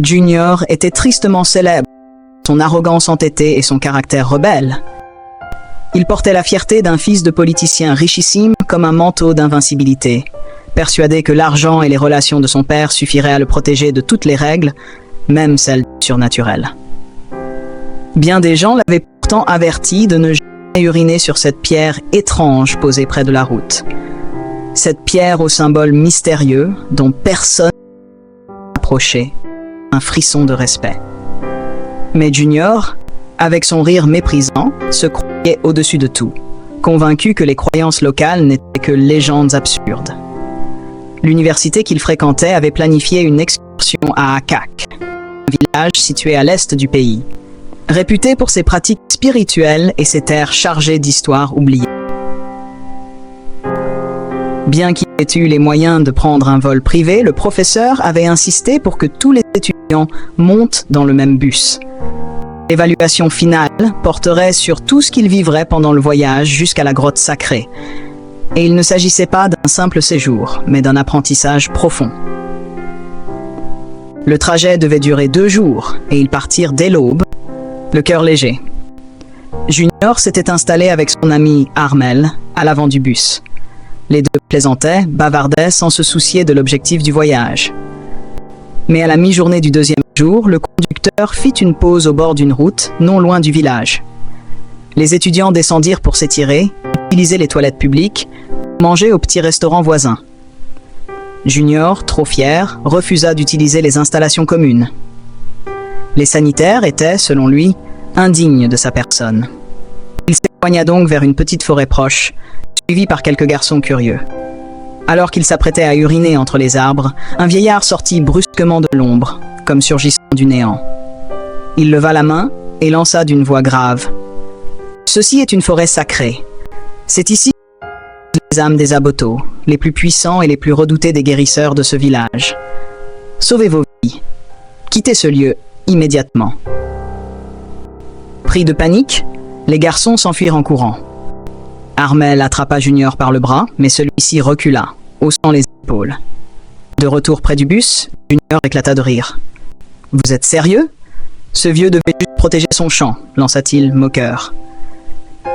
Junior était tristement célèbre, son arrogance entêtée et son caractère rebelle. Il portait la fierté d'un fils de politicien richissime comme un manteau d'invincibilité, persuadé que l'argent et les relations de son père suffiraient à le protéger de toutes les règles, même celles surnaturelles. Bien des gens l'avaient pourtant averti de ne jamais uriner sur cette pierre étrange posée près de la route. Cette pierre au symbole mystérieux dont personne n'approchait, un frisson de respect. Mais Junior, avec son rire méprisant, se croyait au-dessus de tout, convaincu que les croyances locales n'étaient que légendes absurdes. L'université qu'il fréquentait avait planifié une excursion à Akak, un village situé à l'est du pays, réputé pour ses pratiques spirituelles et ses terres chargées d'histoires oubliées. Bien qu'il ait eu les moyens de prendre un vol privé, le professeur avait insisté pour que tous les étudiants montent dans le même bus. L'évaluation finale porterait sur tout ce qu'ils vivraient pendant le voyage jusqu'à la grotte sacrée. Et il ne s'agissait pas d'un simple séjour, mais d'un apprentissage profond. Le trajet devait durer 2 jours, et ils partirent dès l'aube, le cœur léger. Junior s'était installé avec son ami Armel à l'avant du bus. Les deux plaisantaient, bavardaient sans se soucier de l'objectif du voyage. Mais à la mi-journée du 2e jour, le conducteur fit une pause au bord d'une route, non loin du village. Les étudiants descendirent pour s'étirer, utiliser les toilettes publiques, manger au petit restaurant voisin. Junior, trop fier, refusa d'utiliser les installations communes. Les sanitaires étaient, selon lui, indignes de sa personne. Il s'éloigna donc vers une petite forêt proche, suivi par quelques garçons curieux. Alors qu'il s'apprêtait à uriner entre les arbres, un vieillard sortit brusquement de l'ombre, comme surgissant du néant. Il leva la main et lança d'une voix grave. « Ceci est une forêt sacrée. C'est ici les âmes des Aboto, les plus puissants et les plus redoutés des guérisseurs de ce village. Sauvez vos vies. Quittez ce lieu immédiatement. » Pris de panique, les garçons s'enfuirent en courant. Armel attrapa Junior par le bras, mais celui-ci recula, haussant les épaules. De retour près du bus, Junior éclata de rire. « Vous êtes sérieux ? Ce vieux devait juste protéger son champ, lança-t-il moqueur.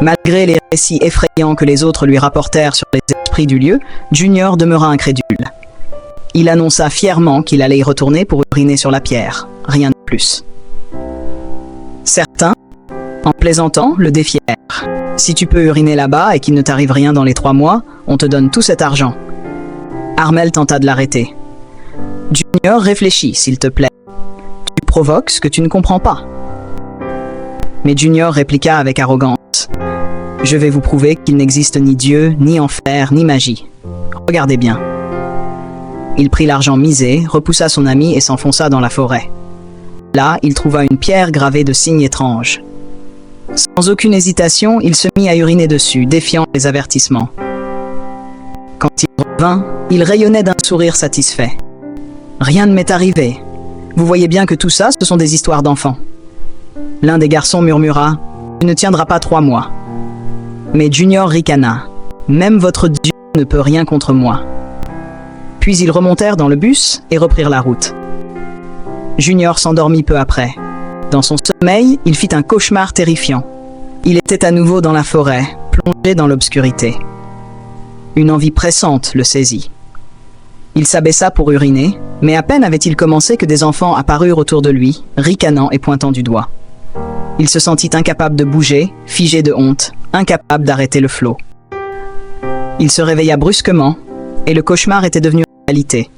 Malgré les récits effrayants que les autres lui rapportèrent sur les esprits du lieu, Junior demeura incrédule. Il annonça fièrement qu'il allait y retourner pour uriner sur la pierre, rien de plus. Certains, en plaisantant, le défièrent. « Si tu peux uriner là-bas et qu'il ne t'arrive rien dans les 3 mois, on te donne tout cet argent. » Armel tenta de l'arrêter. « Junior, réfléchis, s'il te plaît. Tu provoques ce que tu ne comprends pas. » Mais Junior répliqua avec arrogance. « Je vais vous prouver qu'il n'existe ni Dieu, ni enfer, ni magie. Regardez bien. » Il prit l'argent misé, repoussa son ami et s'enfonça dans la forêt. Là, il trouva une pierre gravée de signes étranges. Sans aucune hésitation, il se mit à uriner dessus, défiant les avertissements. Quand il revint, il rayonnait d'un sourire satisfait. « Rien ne m'est arrivé. Vous voyez bien que tout ça, ce sont des histoires d'enfants. » L'un des garçons murmura « Tu ne tiendras pas 3 mois. » Mais Junior ricana. « Même votre Dieu ne peut rien contre moi. » Puis ils remontèrent dans le bus et reprirent la route. Junior s'endormit peu après. Dans son sommeil, il fit un cauchemar terrifiant. Il était à nouveau dans la forêt, plongé dans l'obscurité. Une envie pressante le saisit. Il s'abaissa pour uriner, mais à peine avait-il commencé que des enfants apparurent autour de lui, ricanant et pointant du doigt. Il se sentit incapable de bouger, figé de honte, incapable d'arrêter le flot. Il se réveilla brusquement, et le cauchemar était devenu réalité.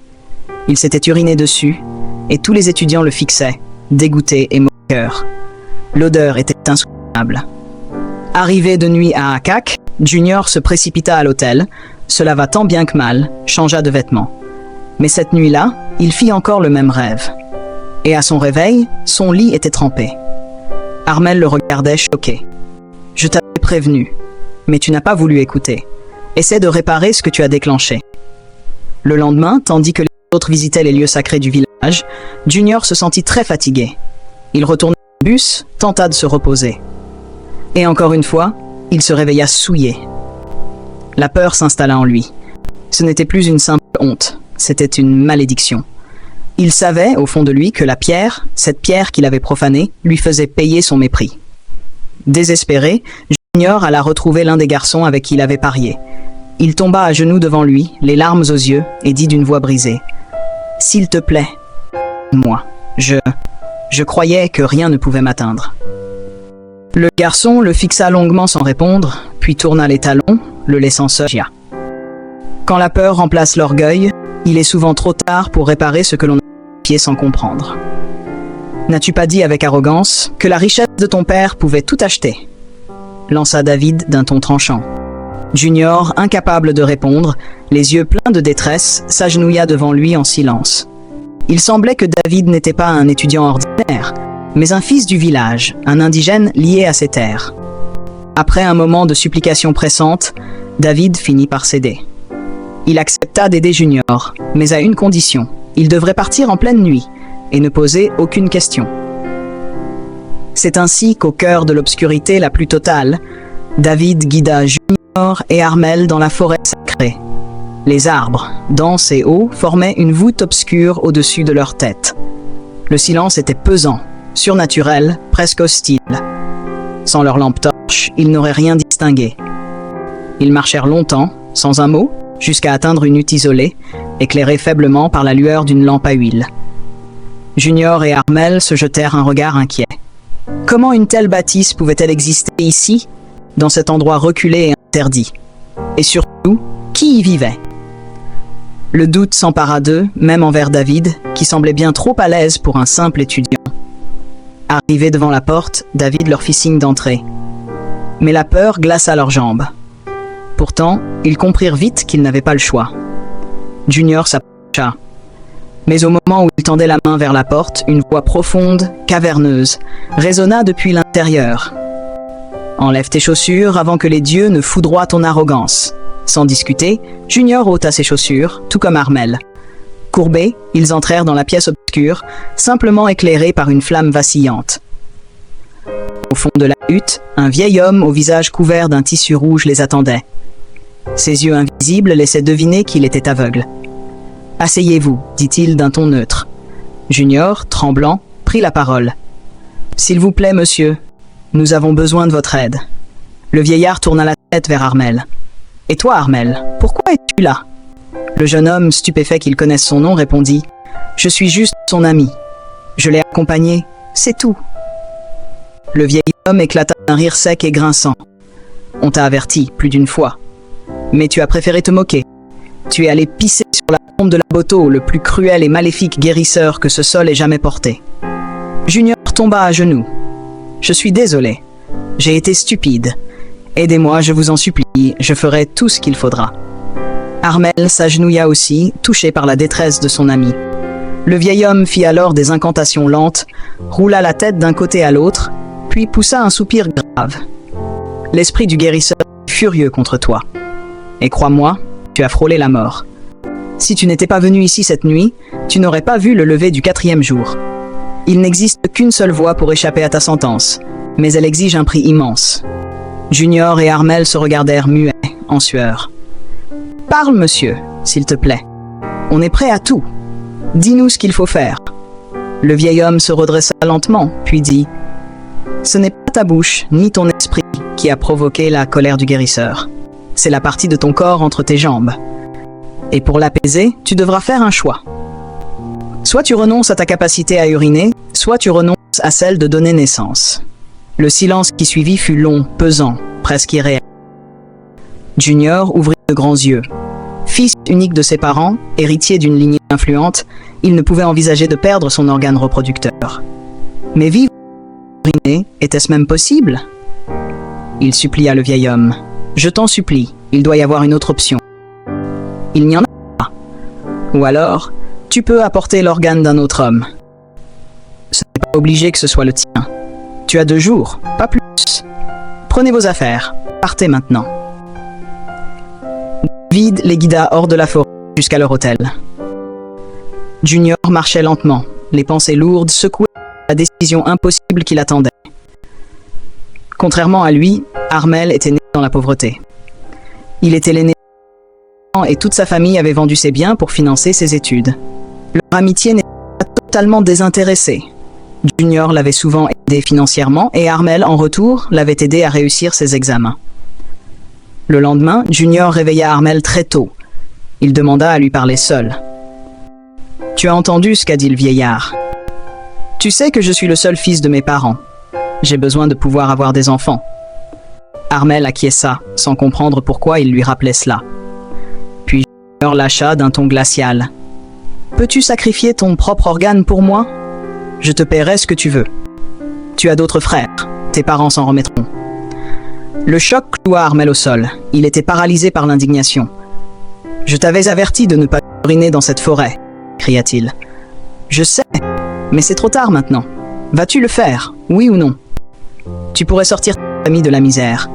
Il s'était uriné dessus, et tous les étudiants le fixaient, dégoûtés et moqueurs. L'odeur était insoutenable. Arrivé de nuit à Akak, Junior se précipita à l'hôtel, se lava tant bien que mal, changea de vêtements. Mais cette nuit-là, il fit encore le même rêve. Et à son réveil, son lit était trempé. Armel le regardait choqué. « Je t'avais prévenu, mais tu n'as pas voulu écouter. Essaie de réparer ce que tu as déclenché. » Le lendemain, tandis que les autres visitaient les lieux sacrés du village, Junior se sentit très fatigué. Il retourna au bus, tenta de se reposer. Et encore une fois, il se réveilla souillé. La peur s'installa en lui. Ce n'était plus une simple honte, c'était une malédiction. Il savait, au fond de lui, que la pierre, cette pierre qu'il avait profanée, lui faisait payer son mépris. Désespéré, Junior alla retrouver l'un des garçons avec qui il avait parié. Il tomba à genoux devant lui, les larmes aux yeux, et dit d'une voix brisée « S'il te plaît, moi, je croyais que rien ne pouvait m'atteindre. » Le garçon le fixa longuement sans répondre, puis tourna les talons, le laissant seul. Quand la peur remplace l'orgueil, il est souvent trop tard pour réparer ce que l'on a fait sans comprendre. N'as-tu pas dit avec arrogance que la richesse de ton père pouvait tout acheter? Lança David d'un ton tranchant. Junior, incapable de répondre, les yeux pleins de détresse, s'agenouilla devant lui en silence. Il semblait que David n'était pas un étudiant ordinaire, mais un fils du village, un indigène lié à ses terres. Après un moment de supplication pressante, David finit par céder. Il accepta d'aider Junior, mais à une condition. Il devrait partir en pleine nuit et ne poser aucune question. C'est ainsi qu'au cœur de l'obscurité la plus totale, David guida Junior et Armel dans la forêt sacrée. Les arbres, denses et hauts, formaient une voûte obscure au-dessus de leur tête. Le silence était pesant, surnaturel, presque hostile. Sans leur lampe torche, ils n'auraient rien distingué. Ils marchèrent longtemps, sans un mot, jusqu'à atteindre une hutte isolée, éclairée faiblement par la lueur d'une lampe à huile. Junior et Armel se jetèrent un regard inquiet. Comment une telle bâtisse pouvait-elle exister ici, dans cet endroit reculé et interdit? Et surtout, qui y vivait? Le doute s'empara d'eux, même envers David, qui semblait bien trop à l'aise pour un simple étudiant. Arrivé devant la porte, David leur fit signe d'entrer. Mais la peur glaça leurs jambes. Pourtant, ils comprirent vite qu'ils n'avaient pas le choix. Junior s'approcha. Mais au moment où il tendait la main vers la porte, une voix profonde, caverneuse, résonna depuis l'intérieur. « Enlève tes chaussures avant que les dieux ne foudroient ton arrogance. » Sans discuter, Junior ôta ses chaussures, tout comme Armel. Courbés, ils entrèrent dans la pièce obscure, simplement éclairée par une flamme vacillante. Au fond de la hutte, un vieil homme au visage couvert d'un tissu rouge les attendait. Ses yeux invisibles laissaient deviner qu'il était aveugle. « Asseyez-vous, dit-il d'un ton neutre. Junior, tremblant, prit la parole. « S'il vous plaît, monsieur, nous avons besoin de votre aide. » Le vieillard tourna la tête vers Armel. « Et toi, Armel, pourquoi es-tu là ?» Le jeune homme, stupéfait qu'il connaisse son nom, répondit « Je suis juste son ami. Je l'ai accompagné, c'est tout. » Le vieil homme éclata d'un rire sec et grinçant. « On t'a averti plus d'une fois. Mais tu as préféré te moquer. Tu es allé pisser sur la tombe de Laboto, le plus cruel et maléfique guérisseur que ce sol ait jamais porté. » Junior tomba à genoux. « Je suis désolé. J'ai été stupide. Aidez-moi, je vous en supplie, je ferai tout ce qu'il faudra. » Armel s'agenouilla aussi, touché par la détresse de son ami. Le vieil homme fit alors des incantations lentes, roula la tête d'un côté à l'autre, puis poussa un soupir grave. « L'esprit du guérisseur est furieux contre toi. Et crois-moi, tu as frôlé la mort. Si tu n'étais pas venu ici cette nuit, tu n'aurais pas vu le lever du 4e jour. Il n'existe qu'une seule voie pour échapper à ta sentence, mais elle exige un prix immense. » Junior et Armel se regardèrent muets, en sueur. « Parle, monsieur, s'il te plaît. On est prêt à tout. Dis-nous ce qu'il faut faire. » Le vieil homme se redressa lentement, puis dit « Ce n'est pas ta bouche, ni ton esprit, qui a provoqué la colère du guérisseur. C'est la partie de ton corps entre tes jambes. Et pour l'apaiser, tu devras faire un choix. Soit tu renonces à ta capacité à uriner, soit tu renonces à celle de donner naissance. » Le silence qui suivit fut long, pesant, presque irréel. Junior ouvrit de grands yeux. Fils unique de ses parents, héritier d'une lignée influente, il ne pouvait envisager de perdre son organe reproducteur. Mais vivre sans uriner, était-ce même possible? Il supplia le vieil homme. « Je t'en supplie, il doit y avoir une autre option. » « Il n'y en a pas. Ou alors, tu peux apporter l'organe d'un autre homme. Ce n'est pas obligé que ce soit le tien. Tu as 2 jours, pas plus. Prenez vos affaires, partez maintenant. » David les guida hors de la forêt jusqu'à leur hôtel. Junior marchait lentement, les pensées lourdes secouées par la décision impossible qui l'attendait. Contrairement à lui, Armel était né dans la pauvreté. Il était l'aîné et toute sa famille avait vendu ses biens pour financer ses études. Leur amitié n'était totalement désintéressé. Junior l'avait souvent aidé financièrement et Armel, en retour, l'avait aidé à réussir ses examens. Le lendemain, Junior réveilla Armel très tôt. Il demanda à lui parler seul. « Tu as entendu ce qu'a dit le vieillard. Tu sais que je suis le seul fils de mes parents. J'ai besoin de pouvoir avoir des enfants. » Armel acquiesça, sans comprendre pourquoi il lui rappelait cela. Puis Junior lâcha d'un ton glacial. « Peux-tu sacrifier ton propre organe pour moi ? Je te paierai ce que tu veux. Tu as d'autres frères. Tes parents s'en remettront. » Le choc cloua Armel au sol. Il était paralysé par l'indignation. « Je t'avais averti de ne pas uriner dans cette forêt, » cria-t-il. « Je sais, mais c'est trop tard maintenant. Vas-tu le faire, oui ou non ? Tu pourrais sortir ta famille de la misère. »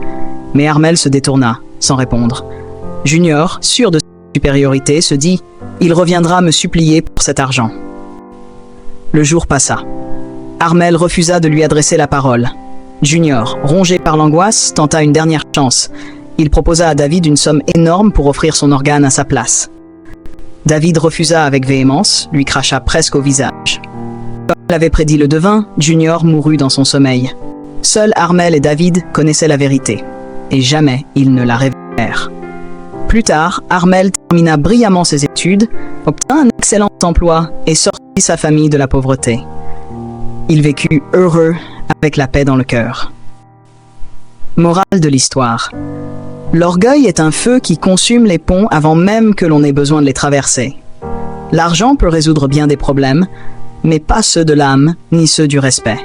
Mais Armel se détourna, sans répondre. Junior, sûr de sa supériorité, se dit « Il reviendra me supplier pour cet argent. » Le jour passa. Armel refusa de lui adresser la parole. Junior, rongé par l'angoisse, tenta une dernière chance. Il proposa à David une somme énorme pour offrir son organe à sa place. David refusa avec véhémence, lui cracha presque au visage. Comme l'avait prédit le devin, Junior mourut dans son sommeil. Seuls Armel et David connaissaient la vérité, et jamais ils ne la révélèrent. Plus tard, Armel termina brillamment ses études, obtint un excellent emploi et sortit sa famille de la pauvreté. Il vécut heureux, avec la paix dans le cœur. Morale de l'histoire. L'orgueil est un feu qui consume les ponts avant même que l'on ait besoin de les traverser. L'argent peut résoudre bien des problèmes, mais pas ceux de l'âme, ni ceux du respect.